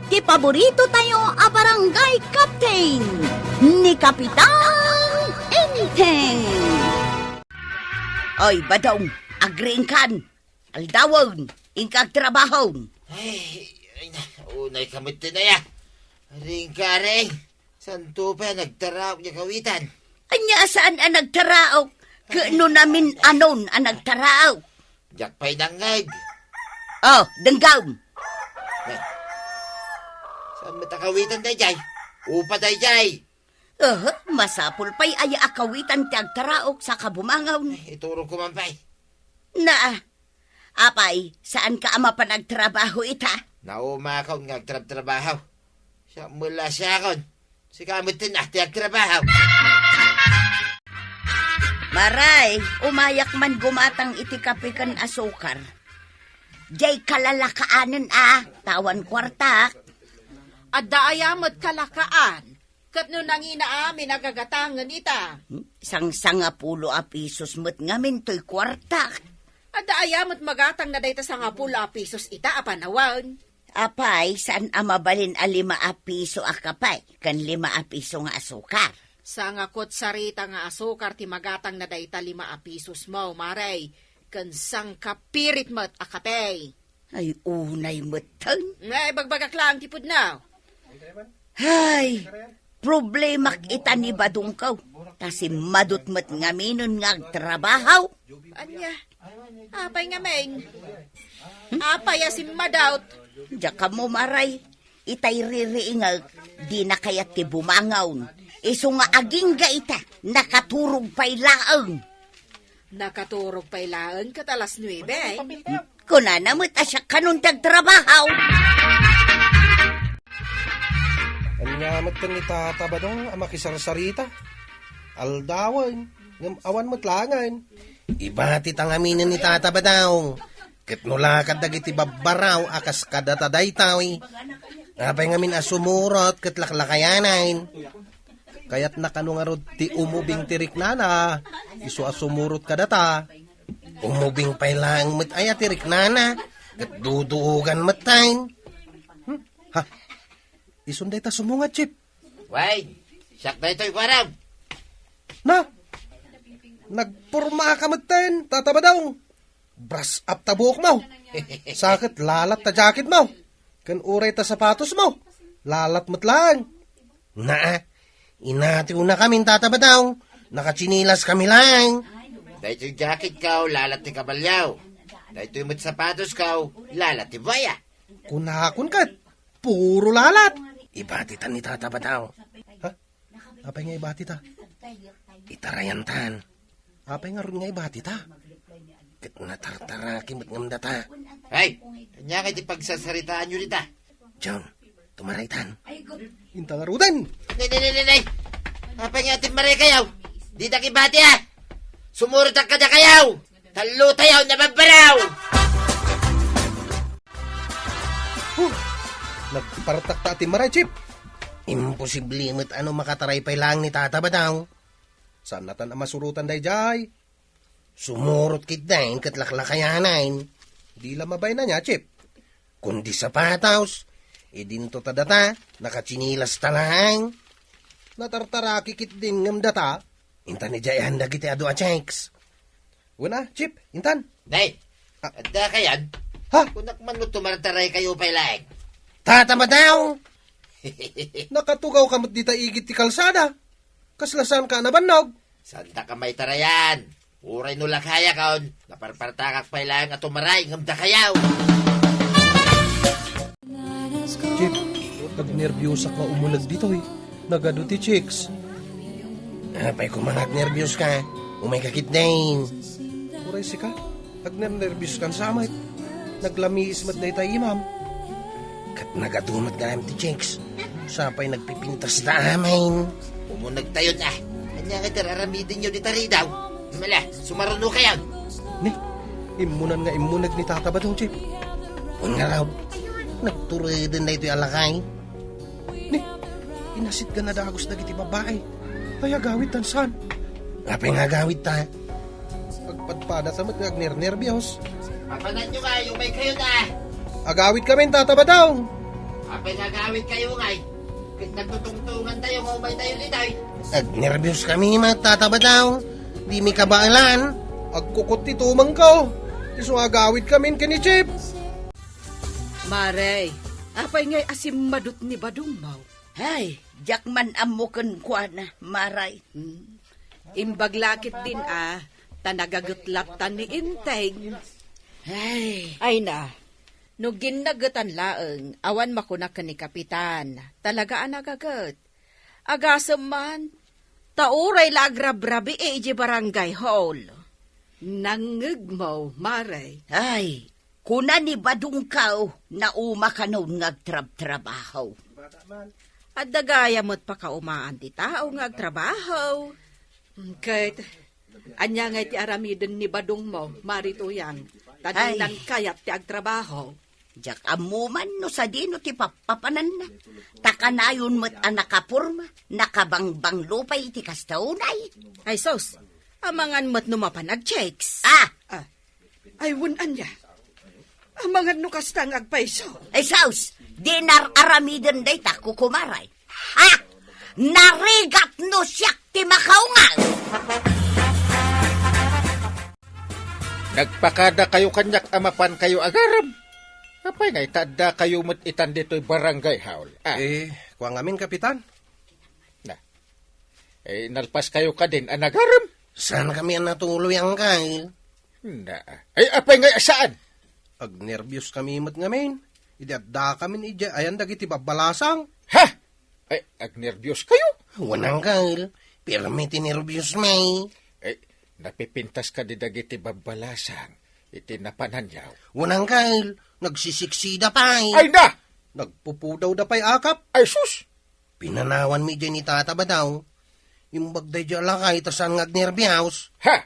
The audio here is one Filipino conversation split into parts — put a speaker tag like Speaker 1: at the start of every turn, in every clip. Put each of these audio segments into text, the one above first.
Speaker 1: ti paborito tayo a barangay captain ni Kapitan Enteng. Oy, badong, agreeing kan. Aldawon, ingkag trabahon.
Speaker 2: Ay, unay kamot na ya. Ring ka ring. Santo pa nagtaraw niya kawitan.
Speaker 1: Anya saan ang nagtaraok? Kano namin anon ang nagtaraok?
Speaker 2: Jak pa'y nangag.
Speaker 1: Oh, denggam.
Speaker 2: Saan matakawitan tayo jay? Upa tayo jay.
Speaker 1: Masapul pa'y ay akawitan ti agtaraok sa kabumangaw.
Speaker 2: Ituro ko man pa'y.
Speaker 1: Na, apay, saan ka ama pa nagtrabaho ita?
Speaker 2: Naumakaw nga agtrab-trabaho. Siya mula siya kon. Si kamutin na ti agtrabaho.
Speaker 1: Maray, umayak man gumatang iti kapikan asukar. Jay kalalakaanan tawan kwarta.
Speaker 3: Adda ayamot kalakaan. Kat no nangina amin nagagatangan ita.
Speaker 1: Sang-sangapulo a pisos mo't ngamin to'y kwarta.
Speaker 3: Adda ayamot magatang na dayta sa nga pula pisos ita apanawan.
Speaker 1: Apay, saan amabalin a 5 piso a kapay, kan 5 piso nga asukar.
Speaker 3: Sa nga kutsarita nga asukar ti magatang na dayta 5 pisos mo, maray. Kan sang kapirit mo't akapay.
Speaker 1: Ay, unay mo't tan.
Speaker 3: Ngay, bagbagak lang tipod na.
Speaker 1: Ay, problema ita ni badungkaw. Kasi madut mo't ngaminon nga trabahaw.
Speaker 3: Anya, apay nga meng. Apay asim madaut.
Speaker 1: Diya ka mo maray, itay ririingag, di na kayat ti bumangaw. Iso nga aging ga ita, nakaturog pa'y laang.
Speaker 3: Nakaturog pa'y laang katalas 9 eh.
Speaker 1: Kuna namot asya kanuntag trabahaw.
Speaker 4: Anya matang ni tata ba dong makisar-sarita? Aldawan, ngam awan mo't langan. Ibati tang aminin ni tata ba daw? Ket nulakad dagiti babbaraw akas kadataday tawi. Apay ngamin asumurot ket laklakayanan. Kayat nakanungarod ti umubing tirik nana. Isu asumurot kadata. Umubing pay lang met aya tirik nana. Ket duduugan metain. Ha? Isunday ta sumungat, Chip.
Speaker 2: Way, siyak na ito'y kwaraw.
Speaker 4: Na? Nagpurma ka metain, tata ba daw? Brush up ta buhok mo. Sakit lalat ta jacket mo. Kan uray ta sapatos mo. Lalat mo't lang. Na, inati una kami tataba daw. Nakachinilas kami lang.
Speaker 2: Dahil yung jacket kaw, lalat ni kabalyaw. Dahil yung sapatos kaw, lalat ni baya.
Speaker 4: Kunakun kat. Puro lalat. Ibatitan ni tataba daw. Ha? Apay nga ibatita? Itarayantan. Apay nga rin nga ibatita? Ket natartaraki mo't ngamdata.
Speaker 2: Ay, kanya kayo di pagsasaritaan nyo nita.
Speaker 4: John, tumaraitan. Intangarudan.
Speaker 2: Nay. Apa nga ating maray kayaw? Di na kibati Sumurot ang kada kayaw. Talo tayaw na magbaraw.
Speaker 4: Nagparatak ti maray, Chip. Imposible mo't ano makataray pay lang ni tata ba daw? Saan natan ang masurutan day jay? Sumurot kit dahin kat laklakayanan. Di lamabay na niya, Chip. Kundi sapataws, idinto tadata, nakachinilas talang. Natartaraki kit din ngam data, intan ni jayan dagiti adu a checks. Wala, Chip, intan.
Speaker 2: Nay, adda kayan.
Speaker 4: Ha?
Speaker 2: Kunak man mo tumartaray kayo pay lang.
Speaker 4: Tata ba daw? Nakatugaw kamot di taigit ti kalsada. Kaslasan ka na bannog.
Speaker 2: Santa ka may tarayan. Uray no lakaya kaon. Naparpartakak pay lang at tumaray ngamda kayaw.
Speaker 4: Chip, nagnervyusak nga umulag dito eh. Nagado ti chicks. Apay kung manag-nervyos ka, umay kakit din. Uray si ka, nagnervyos kan sa amay. Naglamiis mat na itay imam. Kat nagadumat ka ti chicks. Sapay nagpipintas na amin.
Speaker 2: Umunag tayo na. Kanya nga tiraramidin nyo ni taridaw. Mala, sumaruno kayaw.
Speaker 4: Ni, imunan nga imunag ni tata ba daw, Chip? Kung nga raw, nagtuloy din na ito'y alakay. Ni, inasit ka na dagos na kiti babae. Kaya gawit tansan. Kapay nga gawit ta. Pagpadpada sa mat nagner-nervyos.
Speaker 2: Papanan nyo kayo, may kayo na.
Speaker 4: Agawit kami, tata ba daw?
Speaker 2: Apay nga gawin kayo ngay. Kit nagtutungtungan tayo, maumay tayo litay.
Speaker 4: Nervyos kami matataba daw. Di mi kabaalan. Agkukot ito man ka. Iso agawid kami kini Chip.
Speaker 3: Maray, apay ngay asim madut ni Badong Mau.
Speaker 1: Ay, jakman amo ken kuana, maray.
Speaker 3: Imbaglakit din tanagagutlatan ni Inteng. Ay na, no ginnagutan laeng, awan makunak ni Kapitan. Talaga nagagut. Agasam man, tauray la agrabrabi iji barangay hall. Nangig mo, Maray.
Speaker 1: Ay, kuna ni Badong kao na umakanon ngagtrab-trabaho.
Speaker 3: At dagaya mo't pa kaumaan ti tao ngagtrabaho. Kahit, anya nga ti aramidin ni Badong mo, marituyang, tanilang kayat ti agtrabaho.
Speaker 1: Jak amuman no sa dino ti papapanan na. Takanayon mo't nakapurma, nakabangbang lupay ti kastaunay.
Speaker 3: Ay sos, amangan mo't numapan ag-checks. Ay wunan niya. Amangan no kastang agpaiso.
Speaker 1: Ay saus, dinar aramiden day ta kukumaray. Ha! Narigat no siyak ti makaungal!
Speaker 5: Nagpakada kayo kanyak amapan kayo agaram. Apay nga itada kayo mat itan dito'y barangay haul.
Speaker 4: Kuha ngamin, Kapitan.
Speaker 5: Nalpas kayo ka din anagaram.
Speaker 4: Saan kami ang natuloy ang kail?
Speaker 5: Ay, apay nga saan?
Speaker 4: Agnervyos kami mat ngamin. Idadda kami ija ayan dagiti babalasang.
Speaker 5: Ha? Ay, agnervyos kayo?
Speaker 4: Wanang kail. Pirmi tinervyos may.
Speaker 5: Ay, napipintas ka di dagiti babalasang. Itinapanan yaw.
Speaker 4: Wanang kail. Nagsisiksida pa'y.
Speaker 5: Ay na!
Speaker 4: Nagpupudaw da pa'y akap.
Speaker 5: Ay sus!
Speaker 4: Pinanawan mi dyan ni tataba daw. Imbagday dyan lakay tasan ngagnervyos.
Speaker 5: Ha?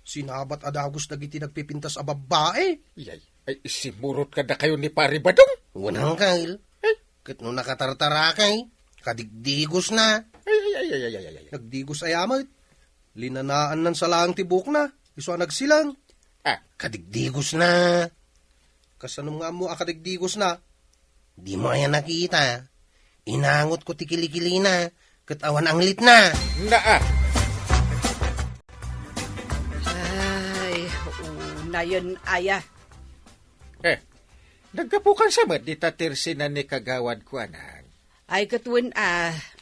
Speaker 4: Sinabat adagos dagiti nagpipintas a babae.
Speaker 5: Ay, simurot ka na kayo ni Pari Badong.
Speaker 4: Wanang kail. Kat no nakatartara kay, kadigdigos na.
Speaker 5: Ay.
Speaker 4: Nagdigos ayamat. Linanaan nan salang tibok na. Iso nagsilang. Kadigdigos na. Kasanong nga mo akadigdigos na. Di mo ayan nakita. Inangot ko ti kilikili na. Kat awan ang lit na.
Speaker 3: Ay, na yun aya.
Speaker 5: Nagkapukan sa mat, di tatirsin na ni kagawad ko anak.
Speaker 3: Ay katwin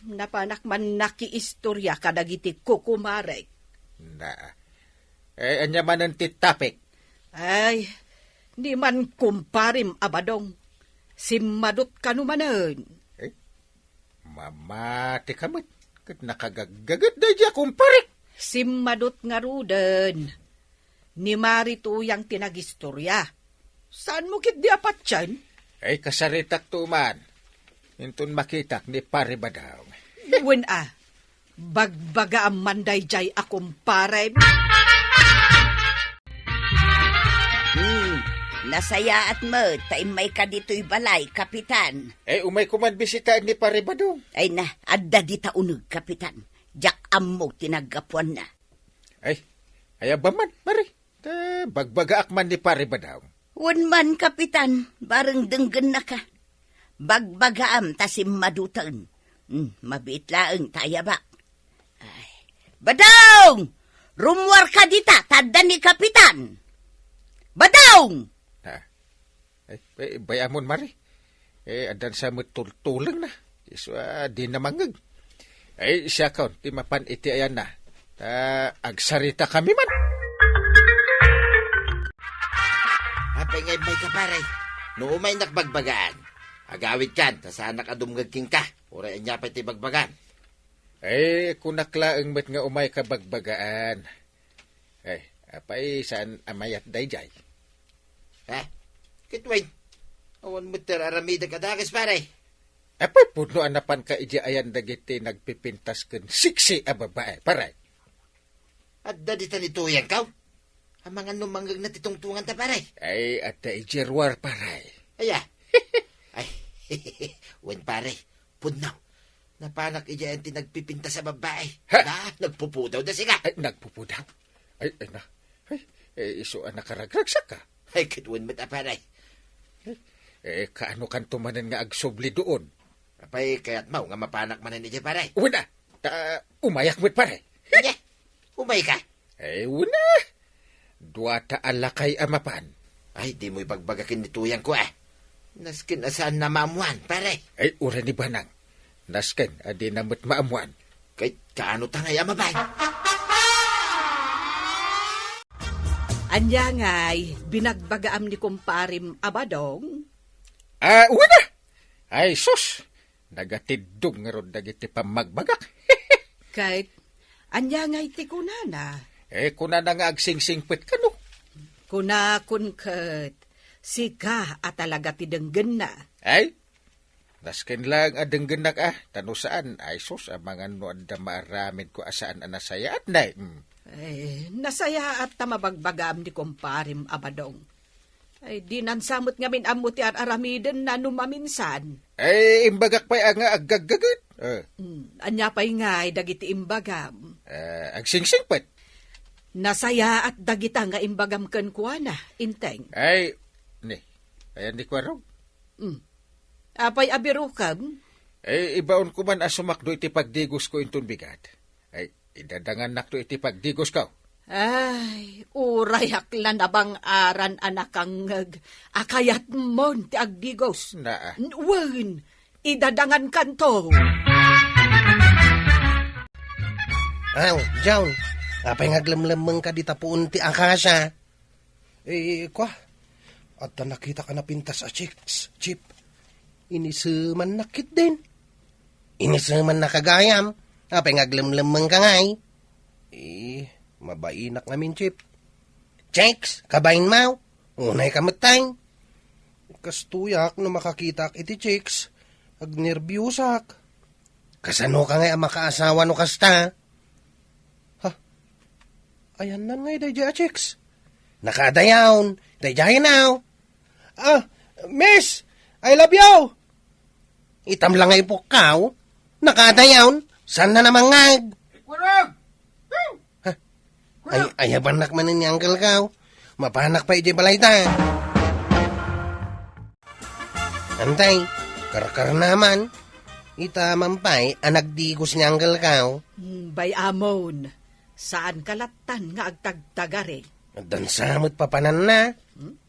Speaker 3: napanak man nakiistorya kadagiti kukumarek.
Speaker 5: Anya man ang titapik.
Speaker 3: Ay, di man kumparim abadong. Simadot kanumanan.
Speaker 5: Mamati ka mat. Kat nakagagagat na dya kumparik.
Speaker 3: Simadot nga ruden. Ni Marito yang tinagistorya. Saan mo kit di apat yan?
Speaker 5: Ay, kasaritak tuman. Intun makitak ni Pari Badaw.
Speaker 3: Wen bagbaga ang manday jay akong pare.
Speaker 1: Nasaya at mo, taimay ka dito'y balay, Kapitan.
Speaker 5: Umay kuman bisitaan ni Pari Badong.
Speaker 1: Ay na, adda di taunag, Kapitan. Jak ammo tinagapuan na.
Speaker 5: Ay ba man, Mari? Bagbaga akman ni Pari Badaw.
Speaker 1: Wan man, Kapitan, bareng denggan na ka. Bagbagaam tasim madutan. Mabit laeng tayabak. Ay, Badong! Rumwar ka dita, tadda ni Kapitan. Badong!
Speaker 5: Bayamon, Mari. Adan sa matultulang na. Di na mangag. Siya kaon, di mapan iti ayan na. Agsarita kami man.
Speaker 2: Apay ngay may kaparay. No umay nakbagbagaan. Agawid kan, tasana ka dumgagking ka. Ura niya pa iti bagbagan.
Speaker 5: Kunakla ang mat nga umay kabagbagaan. Apay saan amayat dayjay.
Speaker 2: Kitwin. Awan mo aramida ka dagas paray.
Speaker 5: Apay puno anapan ka iji ayan dagiti nagpipintas ken siksi a babae. Paray.
Speaker 2: At dadita nituyan ka. Amangan numanggag na titungtungan ta paray.
Speaker 5: At ijerwar paray.
Speaker 2: Aya. Ay, wen pare, punaw. Napanak iyan ti nagpipinta sa babae. Nagpupudaw da siya.
Speaker 5: Nagpupudaw? Ay na. Iso ang nakaragraksak ka.
Speaker 2: Ay, kitwen mo ta paray.
Speaker 5: kaano kan tumanan nga agsubli doon?
Speaker 2: Apay, kaya't mau nga mapanak manan iti paray.
Speaker 5: Una, umayak mo't pare.
Speaker 2: Sige, umay ka.
Speaker 5: Una, dua ta alakay amapan.
Speaker 2: Ay, di mo ipagbagakin ni tuyang ko Naskin asaan na maamuan, pare.
Speaker 5: Ura ni Banang. Nasken, adi namot maamuan.
Speaker 2: Kay kaano tangay amabay.
Speaker 3: Anya nga'y binagbagaam ni kumparim Abadong.
Speaker 5: Una! Ay, sus! Nagatidong nga ron dagiti pamagbagak.
Speaker 3: Kahit anya nga'y tikunana.
Speaker 5: Kuna na nga agsingsingpit ka no.
Speaker 3: Kuna kun kat sika at talaga tidenggen na.
Speaker 5: Ay, nasken lang adenggenak tano saan. Ay, sus, mga noon da maaramin ko asaan anasaya at na.
Speaker 3: Nasaya at tamabagbagam ni kumparim Abadong. Ay, di nansamot ngamin amuti at aramiden na numaminsan.
Speaker 5: Imbagak pa nga agagagat.
Speaker 3: Anya pa'y nga'y dagiti imbagam.
Speaker 5: Agsingsingpit.
Speaker 3: Nasaya at dagita nga imbagam ken kuana, inteng.
Speaker 5: Ay, ayan di kwarog.
Speaker 3: Apay abirukam.
Speaker 5: Ibaon ko man asumakdo iti pagdigos ko intun bigat. Ay, idadangan nakdo iti pagdigos ka.
Speaker 3: Ay, urayak lan abang aran anakang akayat mon ti agdigos. Wen, idadangan kanto.
Speaker 4: John, apay nga glamlamang ka di tapuun ti akasya. Kwa, at nakita ka na pintas a chip. Inisuman nakit din. Inisuman nakagayam. Apay nga glamlamang ka ngay. Mabainak namin, Chip. Chicks, kabayin mau. Unay kamatay. Kastuyak na makakitak iti chicks. Agnerbyusak. Kasano ka nga makaasawa no kasta? Ha? Ayan na nga dayjay chicks. Nakadayawn. Dayjay now. Miss! I love you! Itam lang ay pukaw. Nakadayawn. San na namang ngag?
Speaker 5: Warag!
Speaker 4: Ay habanak man ni Uncle Kaw. Mapanak pa iti balay ta. Antay, karkar naman. Ita mampay, anagdigos ni Uncle Kaw.
Speaker 3: Bay amon, saan kalatan nga agtagtagari?
Speaker 4: Dansamot papanan na.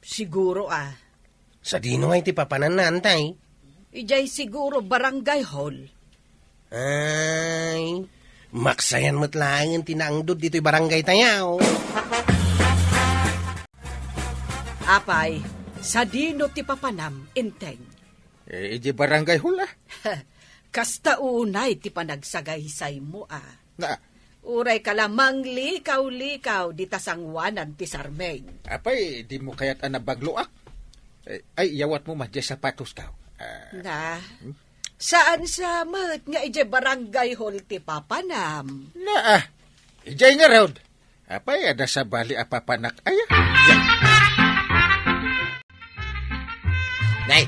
Speaker 3: Siguro
Speaker 4: Sa dino nga iti papanan na, antay.
Speaker 3: Ijay siguro barangay hall.
Speaker 4: Ay, maksayan mo't lang ang tinaangdod dito'y barangay tayaw.
Speaker 3: Apay, sa dino ti papanam, inteng.
Speaker 5: Iji barangay hula.
Speaker 3: Kasta unay ti panagsagaysay mo
Speaker 5: Na,
Speaker 3: Uray ka lamang likaw-likaw di tasangwanan ti Sarmeng.
Speaker 5: apay, di mo kaya't anabagluak. Ay, yawat mo madya sapatos ka.
Speaker 3: Saan sa mat nga ije barangay hall ti papanam?
Speaker 5: Ijay nga raud. Apay, ada sa bali apapanak aya.
Speaker 2: Nay,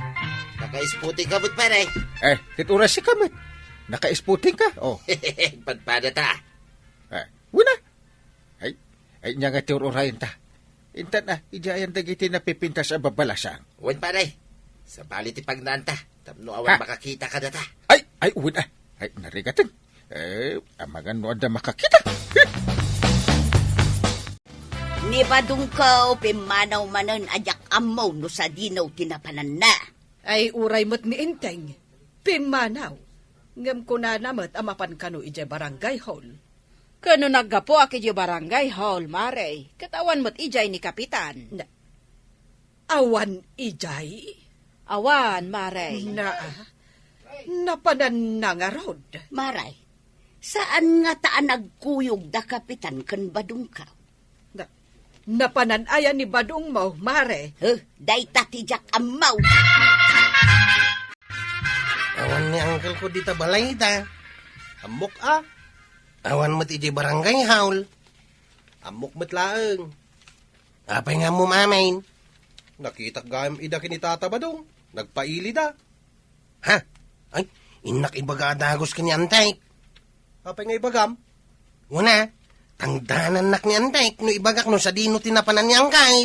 Speaker 2: naka-isputing ka mo't paray.
Speaker 5: Kituras si kamit. Naka-isputing ka.
Speaker 2: Padpada ta.
Speaker 5: Wala. Ay, niya nga tiurorayin ta. Intan ijayan dagiti na pipinta sa babalasang.
Speaker 2: Wan paray. Sa bali ti pagnanta. Tapno awan makakita ka data.
Speaker 5: Ay, wala. Ay, narigatan. Amagan no ada makakita.
Speaker 1: Ni badung ko, pimanaw manan ajak amaw no sa dinaw tinapanan na.
Speaker 3: Ay uray mo't ni inteng. Pimanaw. Ngam ko na namat amapan kano ije barangay hall.
Speaker 6: Kano naggapo aki ije barangay hall, mare. Katawan mo't ijay ni kapitan.
Speaker 3: Awan ijay?
Speaker 6: Awan, mare.
Speaker 3: Napanan na nga rod.
Speaker 1: Maray, saan nga taan nagkuyog da kapitan kan badung ka?
Speaker 3: Napanan ayan ni badung mo, mare.
Speaker 1: Day tatijak amaw.
Speaker 4: Awan ni Uncle ko dita balay ta. Amok Awan mo't iti barangay haul. Amok mo't laeng. Apay nga mo mamain. Nakitak gayam ida kinitataba dong. Nagpaili da. Ha? Ay, inak ibaga adagos ka ni Antay. Apay nga ibagam? Una, tangdanan nak ni Antay. No ibagak no sa dino tinapanan ni Angkay.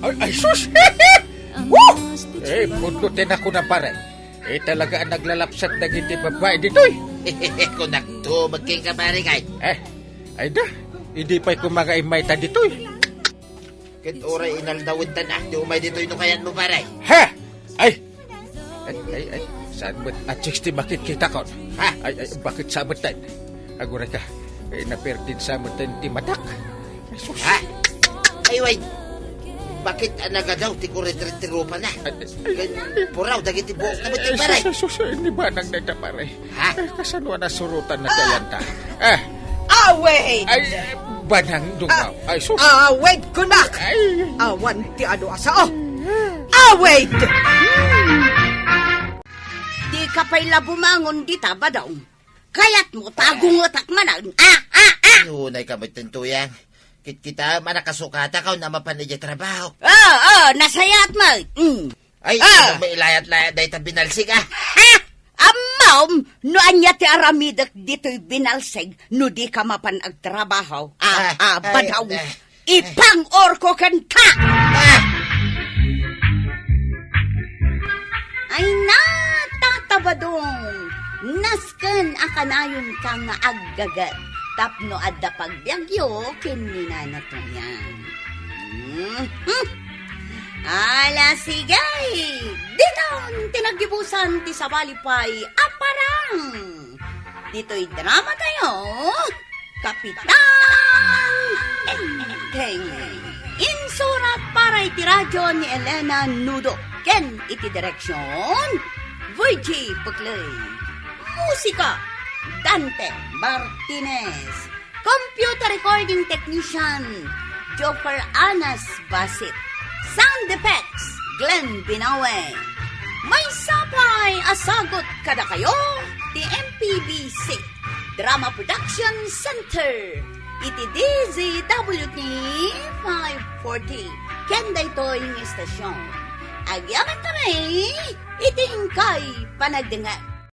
Speaker 5: Ay, sus! Woo! Pundutin ako na pare. Talaga ang naglalapsat na giti babae dito
Speaker 2: Kung nakto, magking ka barangay.
Speaker 5: Ay da, hindi pa'y kumagaimay ta dito
Speaker 2: Kit oray inaldawin tan di umay dito yung kayan mo baray.
Speaker 5: Ha! Ay, saan ba't at 60 makikita ko?
Speaker 2: Ha?
Speaker 5: Ay, bakit sabutan? Agura ka, naperdin sabutan ti matak. Ay, sus!
Speaker 2: Ha? Ay, wait. Bakit nagadaw ti kuretretiro pa na? Puraw, dagiti buhok na mo ti baray.
Speaker 5: Sus, hindi ba nang nagtapare?
Speaker 2: Ha?
Speaker 5: Kasanwa na surutan na kayanta.
Speaker 3: Wait!
Speaker 5: Ay, banang dungaw. Ay, sus!
Speaker 3: Wait, kunak!
Speaker 5: Ay,
Speaker 3: Awan ti ano asa, wait!
Speaker 1: Di ka pa'y labumangon di tabadaw. Kaya't mo tagungotak manan.
Speaker 2: Hunay ka mo tentuyang. Kita manakasukata ka na mapanidya trabaho.
Speaker 1: Nasayat mo.
Speaker 2: Ay, may ilayat-layat dahi ta binalsig
Speaker 1: Amaw, no anya ti aramidak dito'y binalseg, no di ka mapanagtrabaho. Badaw, ipang-orko kan ka! Ay natatabadong, nasken akanayon ka nga aggagat, tapno adda pagbyagyo kinina na to yan. Ala sigay, ditong tinagibusan ti sabalipay aparang. Dito'y drama tayo, Kapitan Enteng. Insurat para iti radyo ni Elena Nudo. Ken iti direksyon, Virgie Puglay. Musika, Dante Martinez. Computer recording technician, Joker Anas Basit. Sound effects, Glenn Binawe. May sapay asagot kada kayo, the MPBC Drama Production Center. Iti DZWT 540. Kenda ito yung istasyon. Agyaman kami, iting kay panagdengat.